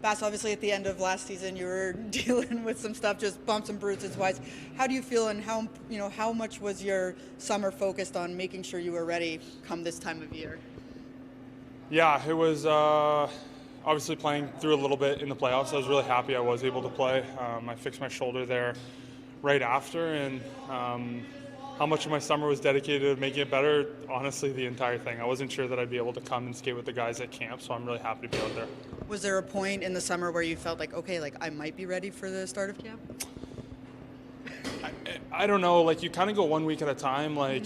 Bass, obviously at the end of last season, you were dealing with some stuff, just bumps and bruises wise. How do you feel, and how much was your summer focused on making sure you were ready come this time of year? Yeah, it was obviously playing through a little bit in the playoffs. I was really happy I was able to play. I fixed my shoulder there right after, and how much of my summer was dedicated to making it better? Honestly, the entire thing. I wasn't sure that I'd be able to come and skate with the guys at camp, so I'm really happy to be out there. Was there a point in the summer where you felt like, okay, like I might be ready for the start of camp? I don't know. Like, you kind of go 1 week at a time. Like,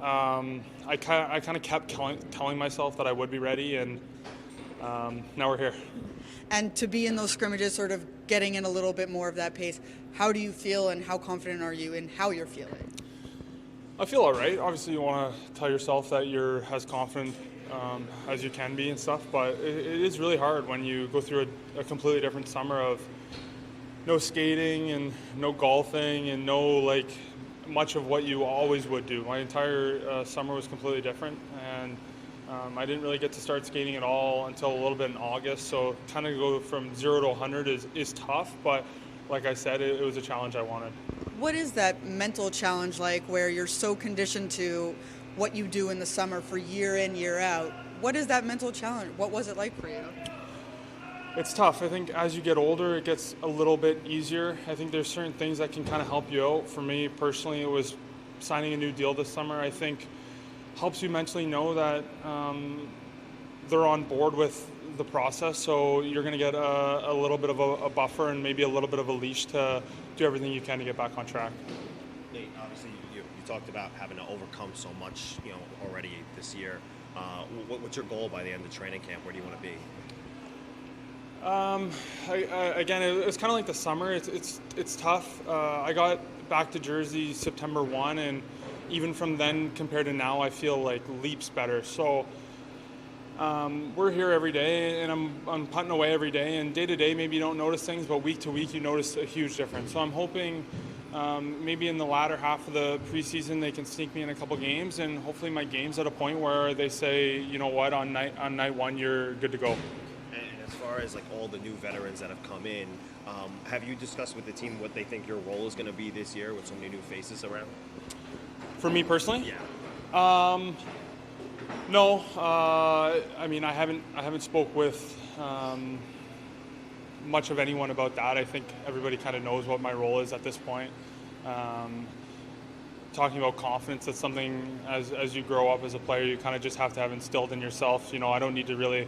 I kind of kept telling myself that I would be ready, and now we're here. And to be in those scrimmages, sort of getting in a little bit more of that pace, how do you feel, and how confident are you in how you're feeling? I feel all right. Obviously, you want to tell yourself that you're as confident as you can be and stuff, but it is really hard when you go through a completely different summer of no skating and no golfing and no, like, much of what you always would do. My entire summer was completely different, and I didn't really get to start skating at all until a little bit in August, so kind of go from 0 to 100 is tough, but like I said, it was a challenge I wanted. What is that mental challenge like where you're so conditioned to what you do in the summer for year in, year out? What is that mental challenge? What was it like for you? It's tough. I think as you get older, it gets a little bit easier. I think there's certain things that can kind of help you out. For me personally, it was signing a new deal this summer. I think helps you mentally know that they're on board with the process, so you're going to get a little bit of a buffer and maybe a little bit of a leash to do everything you can to get back on track. Nate, obviously you talked about having to overcome so much, already this year. What's your goal by the end of training camp? Where do you want to be? Again, it's kind of like the summer. It's tough. I got back to Jersey September 1, and even from then compared to now, I feel like leaps better. So we're here every day, and I'm putting away every day. And day to day, maybe you don't notice things, but week to week, you notice a huge difference. So I'm hoping maybe in the latter half of the preseason, they can sneak me in a couple games, and hopefully my game's at a point where they say, you know what, on night one, you're good to go. As far as like all the new veterans that have come in, have you discussed with the team what they think your role is going to be this year with so many new faces around? For me personally? Yeah. No. I mean, I haven't spoke with much of anyone about that. I think everybody kind of knows what my role is at this point. Talking about confidence, that's something as you grow up as a player, you kind of just have to have instilled in yourself. I don't need to really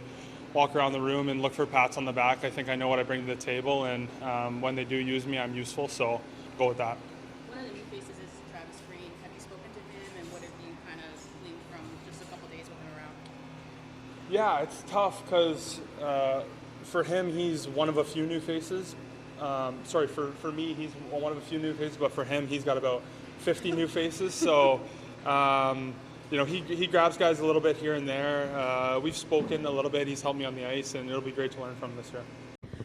walk around the room and look for pats on the back. I think I know what I bring to the table, and when they do use me, I'm useful, so go with that. One of the new faces is Travis Green. Have you spoken to him, and what have you kind of gleaned from just a couple days with him around? Yeah, it's tough because for him, he's one of a few new faces. For me, he's one of a few new faces, but for him, he's got about 50 new faces, so he grabs guys a little bit here and there. We've spoken a little bit. He's helped me on the ice, and it'll be great to learn from him this year.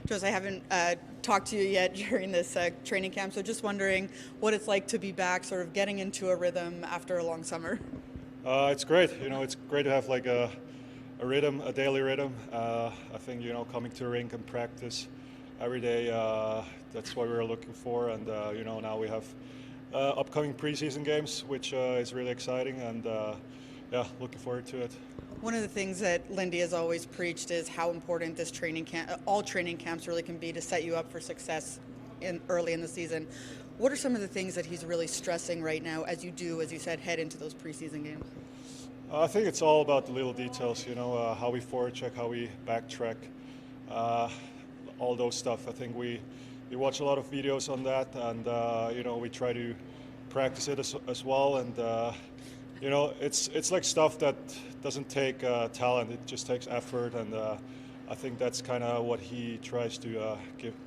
Jonas, I haven't talked to you yet during this training camp, so just wondering what it's like to be back, sort of getting into a rhythm after a long summer. It's great. It's great to have like a rhythm, a daily rhythm. I think, coming to the rink and practice every day, that's what we were looking for. And, now we have upcoming preseason games, which is really exciting, and looking forward to it. One of the things that Lindy has always preached is how important this training camp, all training camps really can be to set you up for success early in the season. What are some of the things that he's really stressing right now as you said, head into those preseason games? I think it's all about the little details, how we forecheck, how we backtrack, all those stuff. I think we watch a lot of videos on that, and we try to practice it as well. And it's like stuff that doesn't take talent; it just takes effort. And I think that's kind of what he tries to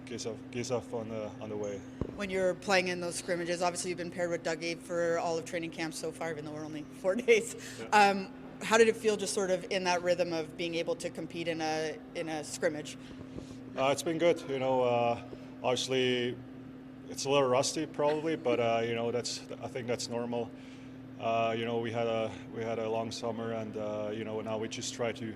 gives off on the way. When you're playing in those scrimmages, obviously you've been paired with Dougie for all of training camp so far, even though we're only 4 days. Yeah. How did it feel, just sort of in that rhythm of being able to compete in a scrimmage? It's been good. Obviously, it's a little rusty probably, but I think that's normal. We had a long summer, and now we just try to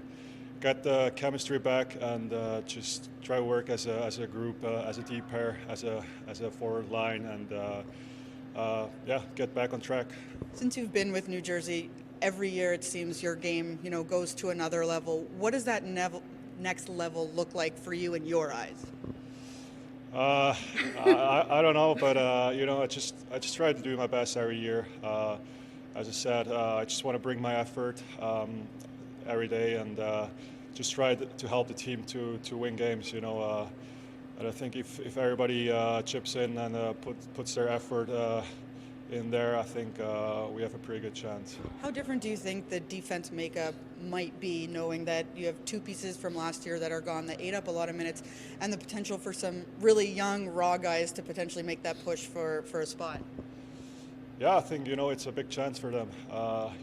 get the chemistry back and just try to work as a group, as a deep pair, as a forward line, and get back on track. Since you've been with New Jersey, every year it seems your game, goes to another level. What does that next level look like for you in your eyes? I don't know, but I just try to do my best every year. As I said, I just want to bring my effort every day and just try to help the team to win games. And I think if everybody chips in and puts their effort in there, I think we have a pretty good chance. How different do you think the defense makeup might be, knowing that you have two pieces from last year that are gone that ate up a lot of minutes, and the potential for some really young, raw guys to potentially make that push for a spot? Yeah, I think, it's a big chance for them.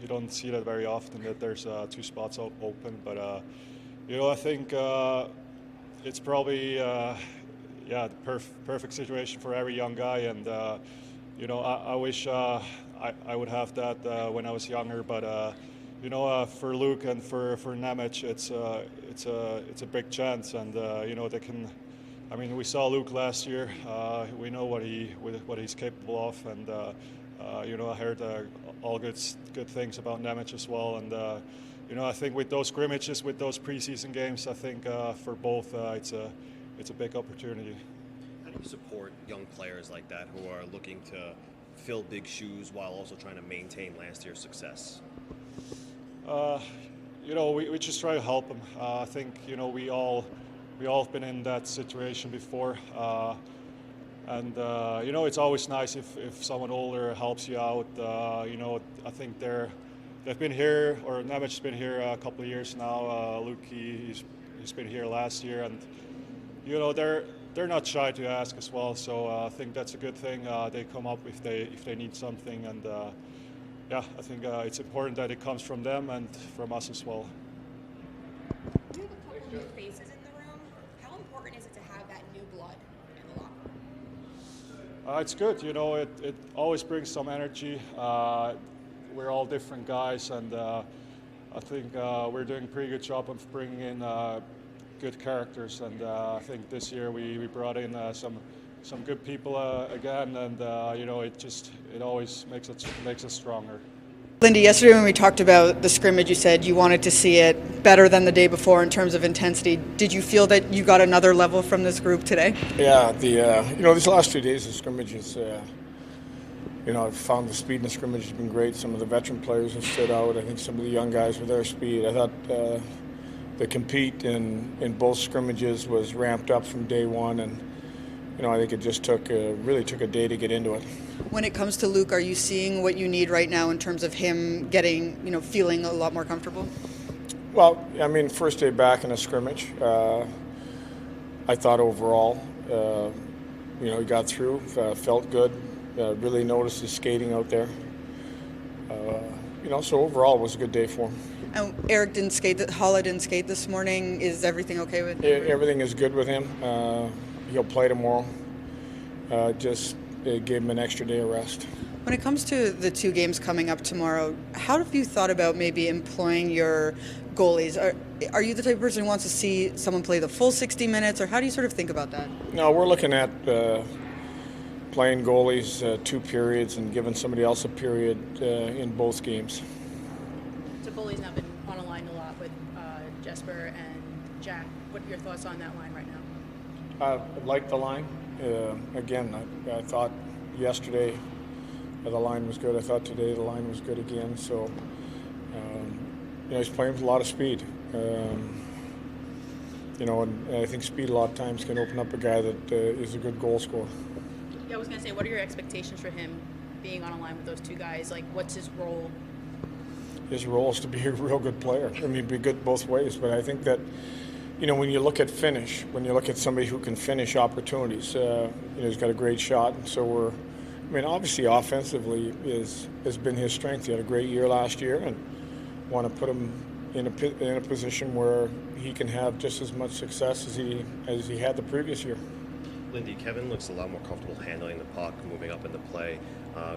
You don't see that very often, that there's two spots open, but, I think it's probably, the perfect situation for every young guy, and, I wish I would have that when I was younger, but, for Luke and for Nemec, it's a big chance, and, they can. I mean, we saw Luke last year. We know what he's capable of, and I heard all good things about Nemec as well. And I think with those scrimmages, with those preseason games, I think for both it's a big opportunity. How do you support young players like that who are looking to fill big shoes while also trying to maintain last year's success? We just try to help them. I think we all have been in that situation before, and it's always nice if someone older helps you out. I think they've been here, or Nemec's been here a couple of years now. Luke, he's been here last year, and they're not shy to ask as well. So I think that's a good thing. They come up if they need something, and I think it's important that it comes from them and from us as well. You have a couple new faces in the room. How important is it to have that new blood in the locker room? It's good. It always brings some energy. We're all different guys, and I think we're doing a pretty good job of bringing in good characters. And I think this year we brought in some good people again, and it always makes us stronger. Lindy, yesterday when we talked about the scrimmage, you said you wanted to see it better than the day before in terms of intensity. Did you feel that you got another level from this group today? Yeah, these last 2 days of scrimmages, I've found the speed in the scrimmage has been great. Some of the veteran players have stood out. I think some of the young guys with their speed. I thought the compete in both scrimmages was ramped up from day one, and I think it just really took a day to get into it. When it comes to Luke, are you seeing what you need right now in terms of him getting, feeling a lot more comfortable? Well, I mean, first day back in a scrimmage, I thought overall, he got through, felt good, really noticed his skating out there. So overall it was a good day for him. Eric didn't skate, Holla didn't skate this morning. Is everything okay with him? Everything is good with him. He'll play tomorrow. Just gave him an extra day of rest. When it comes to the two games coming up tomorrow, how have you thought about maybe employing your goalies? Are you the type of person who wants to see someone play the full 60 minutes, or how do you sort of think about that? No, we're looking at playing goalies 2 periods and giving somebody else a period in both games. So goalie's now been on a line a lot with Jesper and Jack. What are your thoughts on that line right now? I like the line. Again, I thought yesterday the line was good. I thought today the line was good again. So, he's playing with a lot of speed. And I think speed a lot of times can open up a guy that is a good goal scorer. Yeah, I was going to say, what are your expectations for him being on a line with those two guys? Like, what's his role? His role is to be a real good player. I mean, be good both ways. But I think that, when you look at finish, when you look at somebody who can finish opportunities, he's got a great shot. And so obviously offensively has been his strength. He had a great year last year, and want to put him in a position where he can have just as much success as he had the previous year. Lindy, Kevin looks a lot more comfortable handling the puck, moving up into play.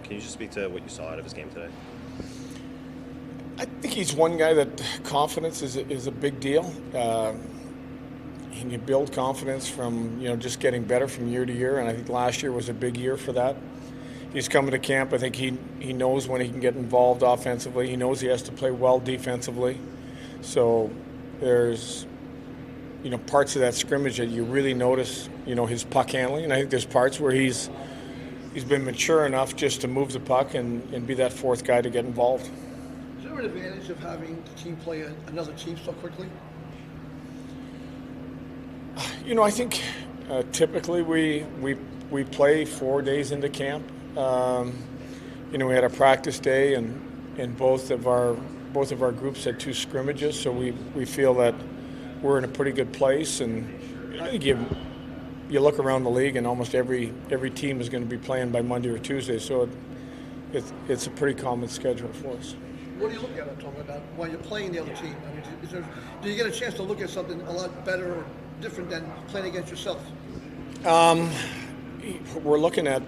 Can you just speak to what you saw out of his game today? I think he's one guy that confidence is a big deal. And you build confidence from, just getting better from year to year, and I think last year was a big year for that. He's coming to camp. I think he knows when he can get involved offensively. He knows he has to play well defensively. So there's, parts of that scrimmage that you really notice, his puck handling. And I think there's parts where he's been mature enough just to move the puck and be that fourth guy to get involved. Is there an advantage of having the team play another team so quickly? I think typically we play 4 days into camp. We had a practice day, and both of our groups had 2 scrimmages, so we feel that we're in a pretty good place. And I think you look around the league, and almost every team is going to be playing by Monday or Tuesday, so it's a pretty common schedule for us. What do you look at, I'm talking about, while you're playing the other team? I mean, do you get a chance to look at something a lot better or different than playing against yourself? We're looking at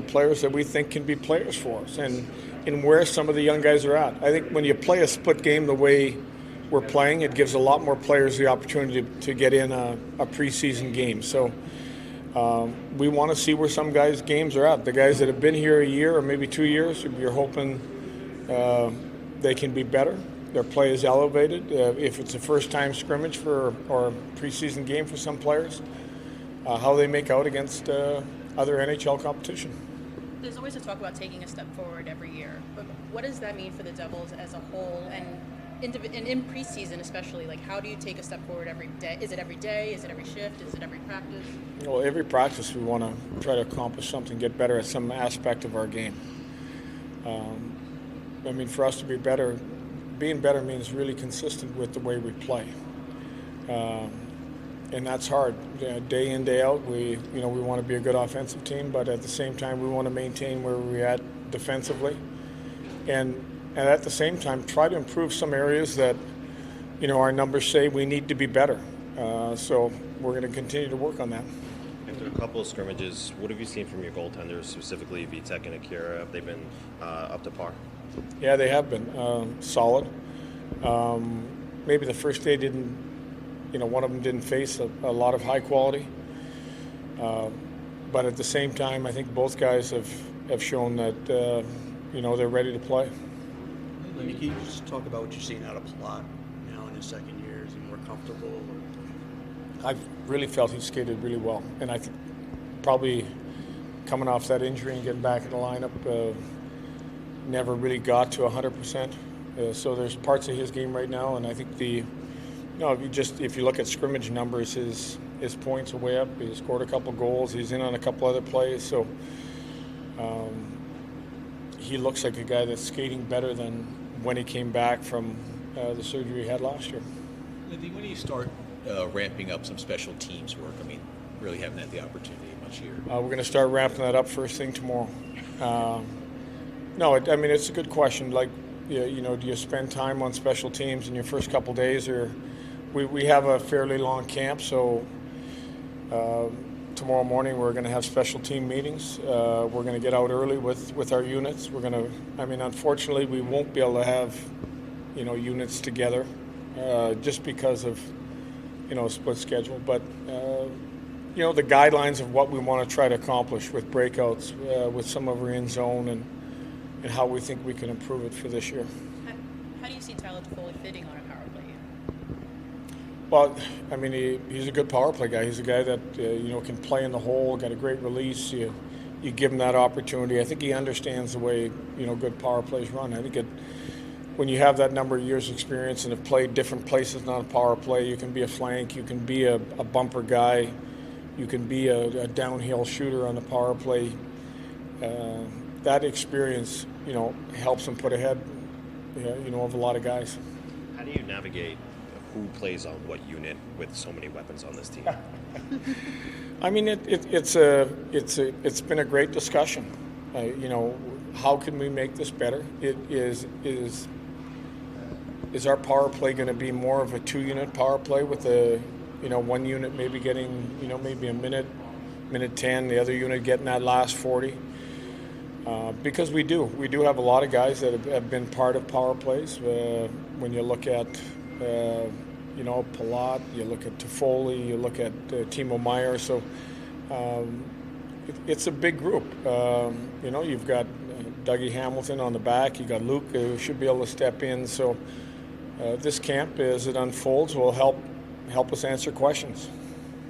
players that we think can be players for us, and where some of the young guys are at. I think when you play a split game the way we're playing, it gives a lot more players the opportunity to get in a preseason game. So we want to see where some guys' games are at. The guys that have been here a year or maybe 2 years, you're hoping they can be better. Their play is elevated. If it's a first-time scrimmage or a preseason game for some players, how they make out against other NHL competition. There's always a talk about taking a step forward every year, but what does that mean for the Devils as a whole, and in preseason especially? Like, how do you take a step forward every day? Is it every day? Is it every shift? Is it every practice? Well, every practice we want to try to accomplish something, get better at some aspect of our game. For us to be better, being better means really consistent with the way we play. And that's hard. Day in, day out, we want to be a good offensive team, but at the same time, we want to maintain where we're at defensively. And at the same time, try to improve some areas that, our numbers say we need to be better. So we're going to continue to work on that. After a couple of scrimmages, what have you seen from your goaltenders, specifically Vitek and Akira? Have they been up to par? Yeah, they have been solid. Maybe the first day didn't, one of them didn't face a lot of high quality. But at the same time, I think both guys have shown that, they're ready to play. Lindy, can you just talk about what you're seeing out of Plot now in his second year? Is he more comfortable? I've really felt he skated really well. And I think probably coming off that injury and getting back in the lineup, never really got to 100%. So there's parts of his game right now, and I think if you look at scrimmage numbers, his points are way up. He scored a couple goals. He's in on a couple other plays. So he looks like a guy that's skating better than when he came back from the surgery he had last year. Lindy, when do you start ramping up some special teams work? Really haven't had the opportunity much here. We're going to start ramping that up first thing tomorrow. It's a good question. Like, do you spend time on special teams in your first couple days, or we have a fairly long camp, so tomorrow morning we're going to have special team meetings. We're going to get out early with our units. We're going to, unfortunately, we won't be able to have, units together just because of, a split schedule. But, the guidelines of what we want to try to accomplish with breakouts, with some of our in zone, and how we think we can improve it for this year. How do you see Tyler Toffoli fitting on a power play? Well, he's a good power play guy. He's a guy that can play in the hole, got a great release. You give him that opportunity. I think he understands the way good power plays run. I think when you have that number of years experience and have played different places on a power play, you can be a flank, you can be a bumper guy, you can be a downhill shooter on the power play. That experience, helps him put ahead, of a lot of guys. How do you navigate who plays on what unit with so many weapons on this team? It's been a great discussion. How can we make this better? Is our power play going to be more of a 2-unit power play with one unit maybe getting maybe a minute 10, the other unit getting that last 40? Because we do have a lot of guys that have been part of power plays. When you look at Palat, you look at Toffoli, you look at Timo Meier. So it's a big group. You've got Dougie Hamilton on the back. You got Luke who should be able to step in. So this camp, as it unfolds, will help us answer questions.